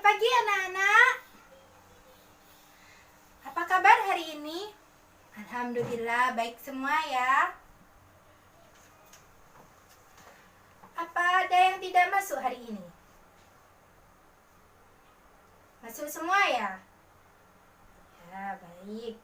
pagi anak-anak. Apa kabar hari ini? Alhamdulillah baik semua ya. Apa ada yang tidak masuk hari ini? Masuk semua ya? Ya, baik.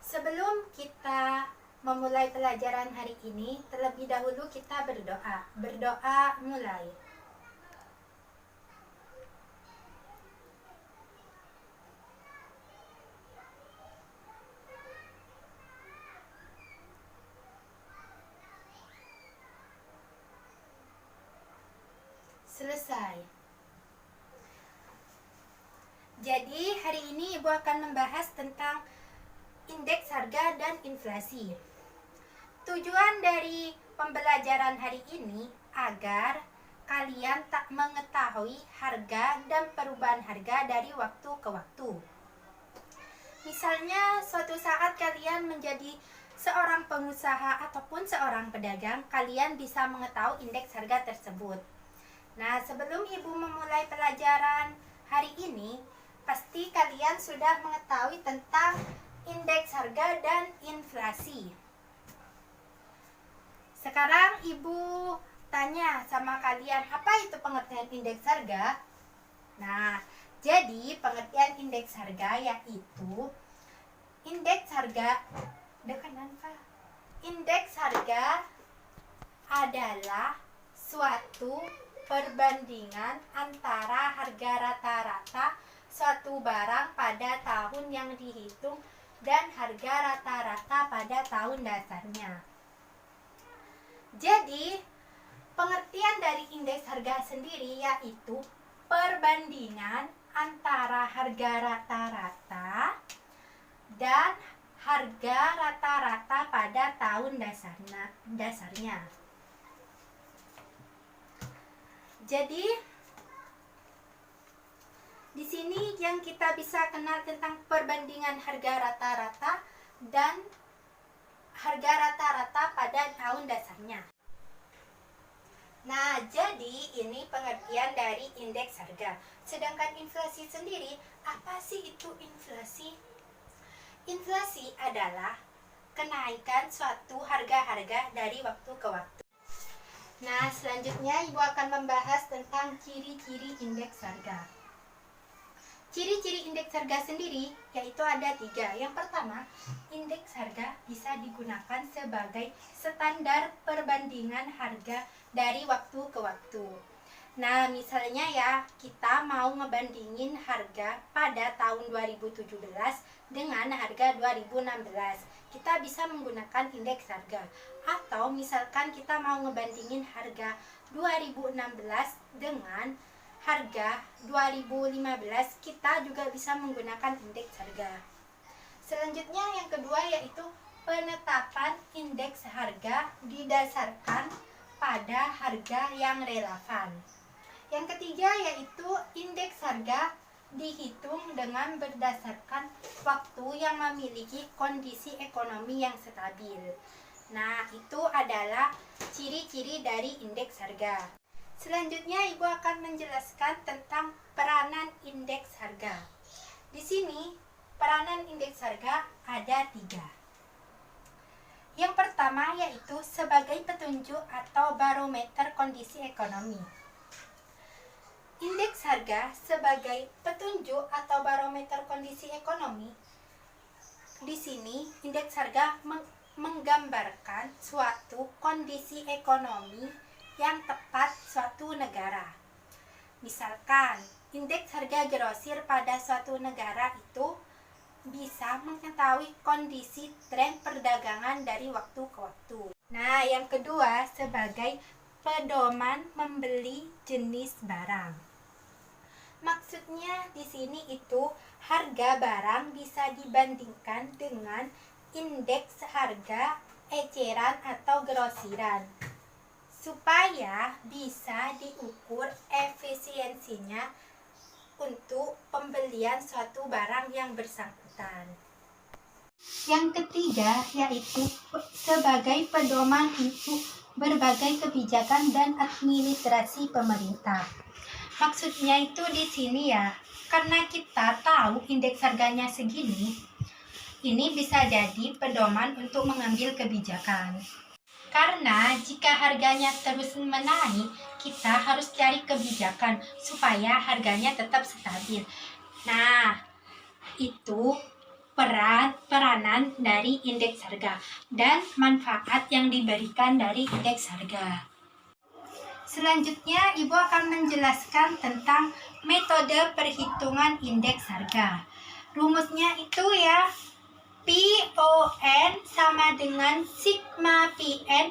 Sebelum kita memulai pelajaran hari ini, terlebih dahulu kita berdoa. Berdoa mulai. Selesai. Jadi hari ini Ibu akan membahas tentang indeks harga dan inflasi. Tujuan dari pembelajaran hari ini agar kalian tak mengetahui harga dan perubahan harga dari waktu ke waktu. Misalnya suatu saat kalian menjadi seorang pengusaha ataupun seorang pedagang, kalian bisa mengetahui indeks harga tersebut. Nah, sebelum Ibu memulai pelajaran hari ini, pasti kalian sudah mengetahui tentang indeks harga dan inflasi. Sekarang Ibu tanya sama kalian, apa itu pengertian indeks harga? Nah, jadi pengertian indeks harga yaitu indeks harga indeks harga adalah suatu perbandingan antara harga rata-rata suatu barang pada tahun yang dihitung dan harga rata-rata pada tahun dasarnya. Jadi, pengertian dari indeks harga sendiri yaitu perbandingan antara harga rata-rata dan harga rata-rata pada tahun dasarnya. Jadi, di sini yang kita bisa kenal tentang perbandingan harga rata-rata dan harga rata-rata pada tahun dasarnya. Nah, jadi ini pengertian dari indeks harga. Sedangkan inflasi sendiri, apa sih itu inflasi? Inflasi adalah kenaikan suatu harga-harga dari waktu ke waktu. Nah, selanjutnya Ibu akan membahas tentang ciri-ciri indeks harga. Ciri-ciri indeks harga sendiri yaitu ada 3. Yang pertama, indeks harga bisa digunakan sebagai standar perbandingan harga dari waktu ke waktu. Nah, misalnya ya, kita mau ngebandingin harga pada tahun 2017 dengan harga 2016. Kita bisa menggunakan indeks harga. Atau misalkan kita mau ngebandingin harga 2016 dengan harga 2015, kita juga bisa menggunakan indeks harga. Selanjutnya yang kedua yaitu penetapan indeks harga didasarkan pada harga yang relevan. Yang ketiga yaitu indeks harga dihitung dengan berdasarkan waktu yang memiliki kondisi ekonomi yang stabil. Nah, itu adalah ciri-ciri dari indeks harga. Selanjutnya Ibu akan menjelaskan tentang peranan indeks harga. Di sini peranan indeks harga ada 3. Yang pertama yaitu sebagai petunjuk atau barometer kondisi ekonomi. Indeks harga sebagai petunjuk atau barometer kondisi ekonomi. Di sini indeks harga menggambarkan suatu kondisi ekonomi yang tepat suatu negara. Misalkan, indeks harga grosir pada suatu negara itu bisa mengetahui kondisi tren perdagangan dari waktu ke waktu. Nah, yang kedua sebagai pedoman membeli jenis barang. Maksudnya di sini itu harga barang bisa dibandingkan dengan indeks harga eceran atau grosiran, supaya bisa diukur efisiensinya untuk pembelian suatu barang yang bersangkutan. Yang ketiga yaitu sebagai pedoman untuk berbagai kebijakan dan administrasi pemerintah. Maksudnya itu di sini ya, karena kita tahu indeks harganya segini, ini bisa jadi pedoman untuk mengambil kebijakan. Karena jika harganya terus menaik, kita harus cari kebijakan supaya harganya tetap stabil. Nah, itu peranan dari indeks harga dan manfaat yang diberikan dari indeks harga. Selanjutnya, Ibu akan menjelaskan tentang metode perhitungan indeks harga. Rumusnya itu ya, PON sama dengan sigma PN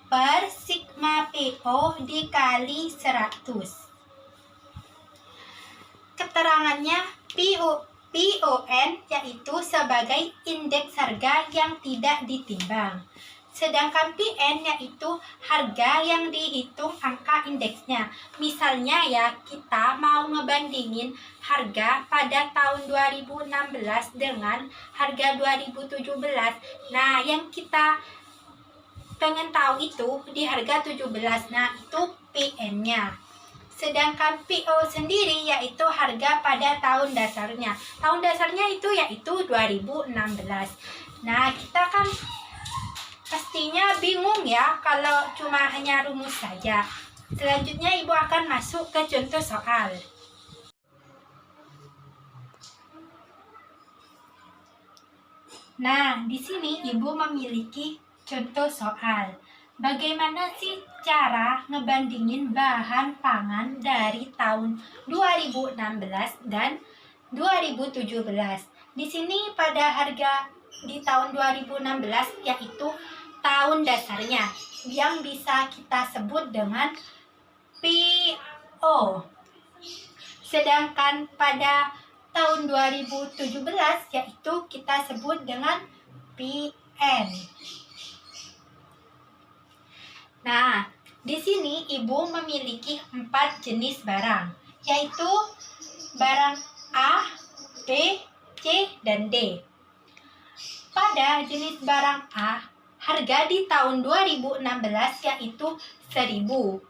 per sigma PO dikali 100. Keterangannya PON yaitu sebagai indeks harga yang tidak ditimbang. Sedangkan PN yaitu harga yang dihitung angka indeksnya. Misalnya ya, kita mau ngebandingin harga pada tahun 2016 dengan harga 2017. Nah, yang kita pengen tahu itu di harga 17. Nah, itu PN-nya. Sedangkan PO sendiri yaitu harga pada tahun dasarnya. Tahun dasarnya itu yaitu 2016. Nah, kita kan pastinya bingung ya kalau cuma hanya rumus saja. Selanjutnya Ibu akan masuk ke contoh soal. Nah, di sini Ibu memiliki contoh soal. Bagaimana sih cara ngebandingin bahan pangan dari tahun 2016 dan 2017? Di sini pada harga di tahun 2016 yaitu tahun dasarnya yang bisa kita sebut dengan PO. Sedangkan pada tahun 2017 yaitu kita sebut dengan PN. Nah, di sini Ibu memiliki 4 jenis barang, yaitu barang A, B, C, dan D. Pada jenis barang A, harga di tahun 2016 yaitu 1.000.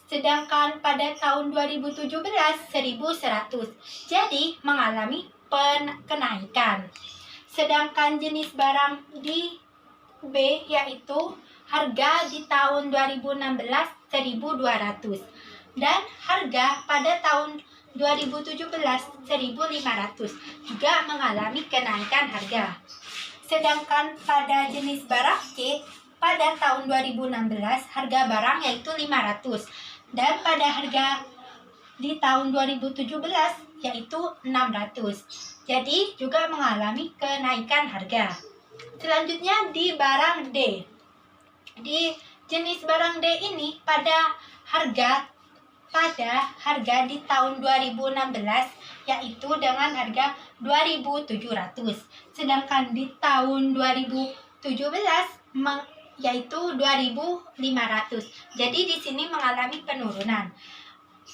Sedangkan pada tahun 2017 1.100. Jadi mengalami kenaikan. Sedangkan jenis barang di B yaitu harga di tahun 2016 1.200 dan harga pada tahun 2017 1.500 juga mengalami kenaikan harga. Sedangkan pada jenis barang C pada tahun 2016 harga barang yaitu 500 dan pada harga di tahun 2017 yaitu 600. Jadi juga mengalami kenaikan harga. Selanjutnya di barang D. Di jenis barang D ini pada harga di tahun 2016 yaitu dengan harga 2.700. Sedangkan di tahun 2017 yaitu 2.500. Jadi di sini mengalami penurunan.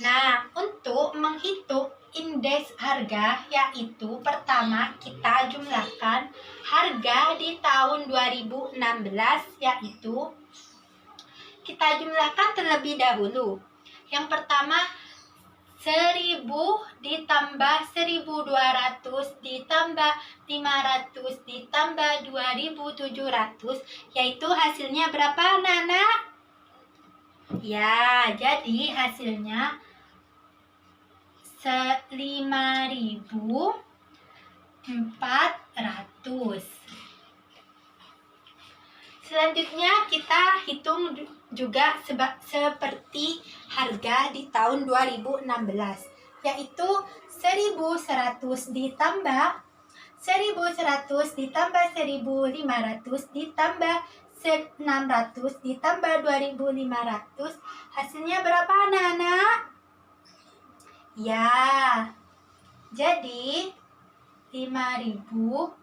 Nah, untuk menghitung indeks harga yaitu pertama kita jumlahkan harga di tahun 2016 yaitu kita jumlahkan terlebih dahulu. Yang pertama 1.000 ditambah 1.200 ditambah 500 ditambah 2.700 yaitu hasilnya berapa anak-anak? Ya, jadi hasilnya 5.400. Selanjutnya kita hitung juga seperti harga di tahun 2016 yaitu 1.100 ditambah 1.100 ditambah 1.500 ditambah 600 ditambah 2.500 hasilnya berapa anak-anak? Ya, jadi 5.700.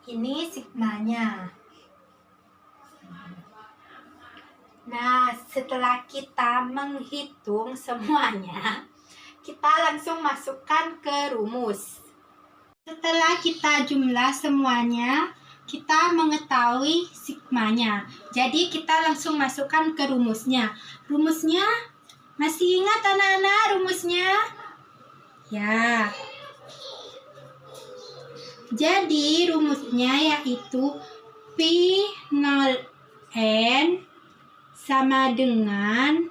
Ini sigmanya. Nah, setelah kita menghitung semuanya, kita langsung masukkan ke rumus. Setelah kita jumlah semuanya, kita mengetahui sigmanya. Jadi kita langsung masukkan ke rumusnya. Rumusnya, masih ingat anak-anak rumusnya? Ya. Jadi rumusnya yaitu Pi 0N sama dengan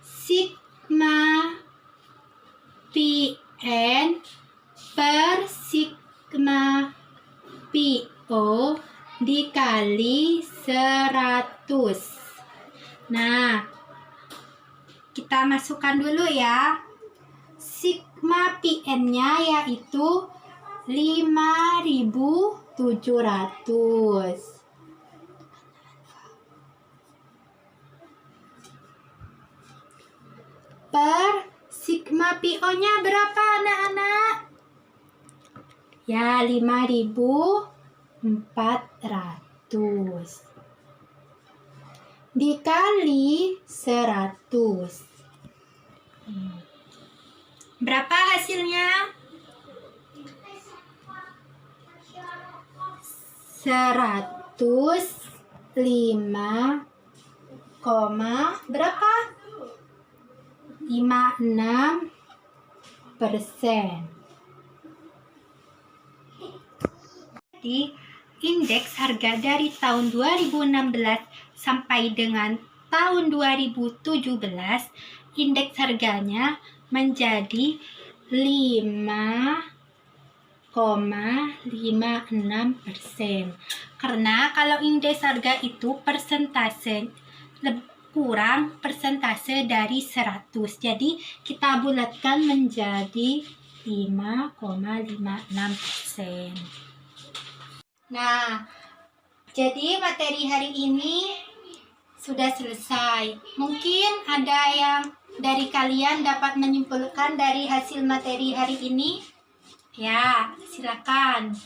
sigma Pn per sigma PO dikali 100. Nah, kita masukkan dulu ya. Sigma PN-nya yaitu 5.700. Per sigma PO-nya berapa anak-anak? Ya, 5.400 dikali 100. Berapa hasilnya? 105, berapa? 56%. Jadi, indeks harga dari tahun 2016 sampai dengan tahun 2017, indeks harganya menjadi 5,56%. Karena kalau indeks harga itu persentase kurang persentase dari 100. Jadi kita bulatkan menjadi 5,56%. Nah, jadi materi hari ini sudah selesai. Mungkin ada yang dari kalian dapat menyimpulkan dari hasil materi hari ini? Ya, silakan.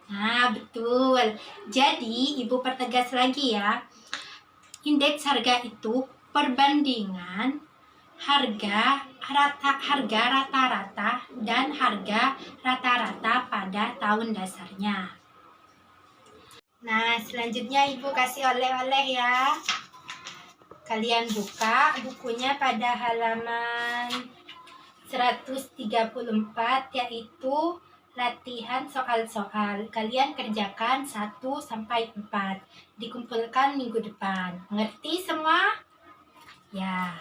Nah, betul. Jadi, Ibu pertegas lagi ya. Indeks harga itu perbandingan harga rata-rata dan harga rata-rata pada tahun dasarnya. Nah, selanjutnya Ibu kasih oleh-oleh ya. Kalian buka bukunya pada halaman 134, yaitu latihan soal-soal. Kalian kerjakan 1-4. Dikumpulkan minggu depan. Mengerti semua? Ya.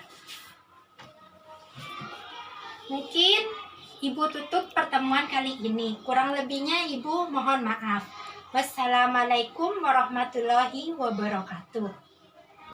Mungkin Ibu tutup pertemuan kali ini. Kurang lebihnya Ibu mohon maaf. Wassalamualaikum warahmatullahi wabarakatuh.